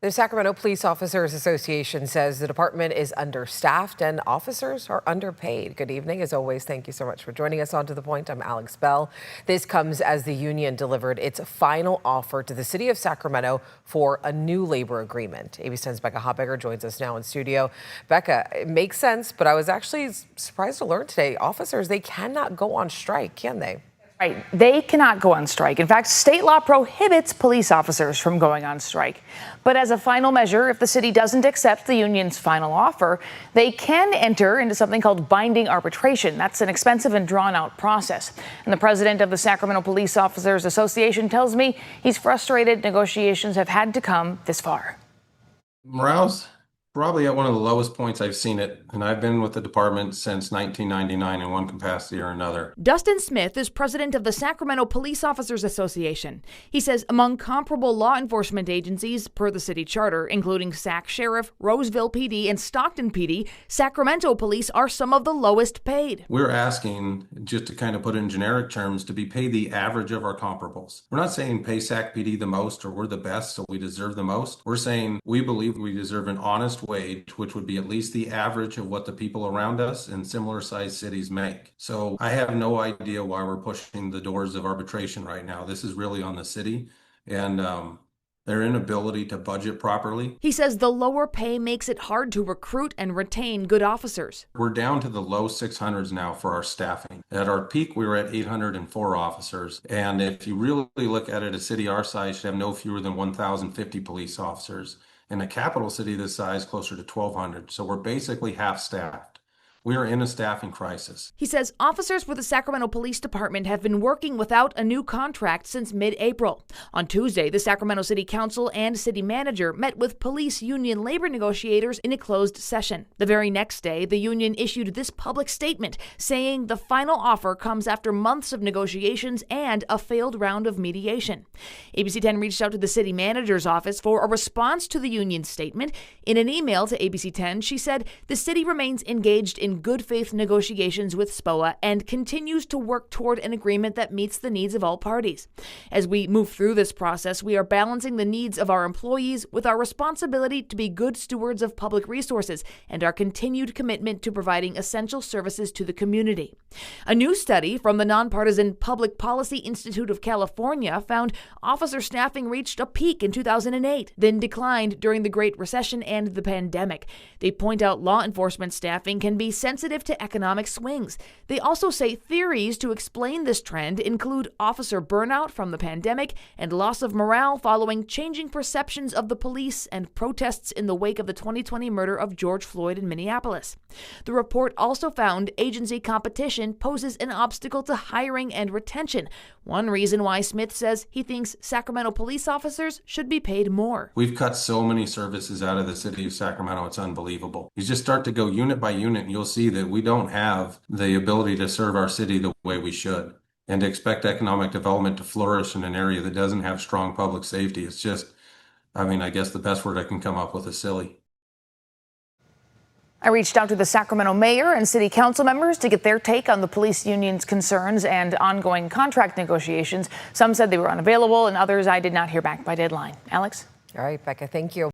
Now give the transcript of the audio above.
The Sacramento Police Officers Association says the department is understaffed and officers are underpaid. Good evening. As always, thank you so much for joining us on To the Point. I'm Alex Bell. This comes as the union delivered its final offer to the city of Sacramento for a new labor agreement. ABC 10's Becca Hoppeger joins us now in studio. Becca, it makes sense, but I was actually surprised to learn today, officers, they cannot go on strike, can they? Right. They cannot go on strike. In fact, state law prohibits police officers from going on strike. But as a final measure, if the city doesn't accept the union's final offer, they can enter into something called binding arbitration. That's an expensive and drawn-out process. And the president of the Sacramento Police Officers Association tells me he's frustrated negotiations have had to come this far. Morale's probably at one of the lowest points I've seen it, and I've been with the department since 1999 in one capacity or another. Dustin Smith is president of the Sacramento Police Officers Association. He says among comparable law enforcement agencies per the city charter, including Sac Sheriff, Roseville PD, and Stockton PD, Sacramento police are some of the lowest paid. We're asking, just to kind of put it in generic terms, to be paid the average of our comparables. We're not saying pay Sac PD the most or we're the best, so we deserve the most. We're saying we believe we deserve an honest wage, which would be at least the average of what the people around us in similar sized cities make. So I have no idea why we're pushing the doors of arbitration right now. This is really on the city and their inability to budget properly. He says the lower pay makes it hard to recruit and retain good officers. We're down to the low 600s now for our staffing. At our peak, we were at 804 officers. And if you really look at it, a city our size should have no fewer than 1,050 police officers. In a capital city this size, closer to 1,200. So we're basically half staffed. We are in a staffing crisis. He says officers with the Sacramento Police Department have been working without a new contract since mid-April. On Tuesday, the Sacramento City Council and city manager met with police union labor negotiators in a closed session. The very next day, the union issued this public statement saying the final offer comes after months of negotiations and a failed round of mediation. ABC 10 reached out to the city manager's office for a response to the union statement. In an email to ABC 10, she said the city remains engaged in good faith negotiations with SPOA and continues to work toward an agreement that meets the needs of all parties. As we move through this process, we are balancing the needs of our employees with our responsibility to be good stewards of public resources and our continued commitment to providing essential services to the community. A new study from the nonpartisan Public Policy Institute of California found officer staffing reached a peak in 2008, then declined during the Great Recession and the pandemic. They point out law enforcement staffing can be sensitive to economic swings. They also say theories to explain this trend include officer burnout from the pandemic and loss of morale following changing perceptions of the police and protests in the wake of the 2020 murder of George Floyd in Minneapolis. The report also found agency competition poses an obstacle to hiring and retention. One reason why Smith says he thinks Sacramento police officers should be paid more. We've cut so many services out of the city of Sacramento, it's unbelievable. You just start to go unit by unit and you'll see that we don't have the ability to serve our city the way we should. And to expect economic development to flourish in an area that doesn't have strong public safety, it's just, I guess the best word I can come up with is silly. I reached out to the Sacramento mayor and city council members to get their take on the police union's concerns and ongoing contract negotiations. Some said they were unavailable and others I did not hear back by deadline. Alex? All right, Becca, thank you.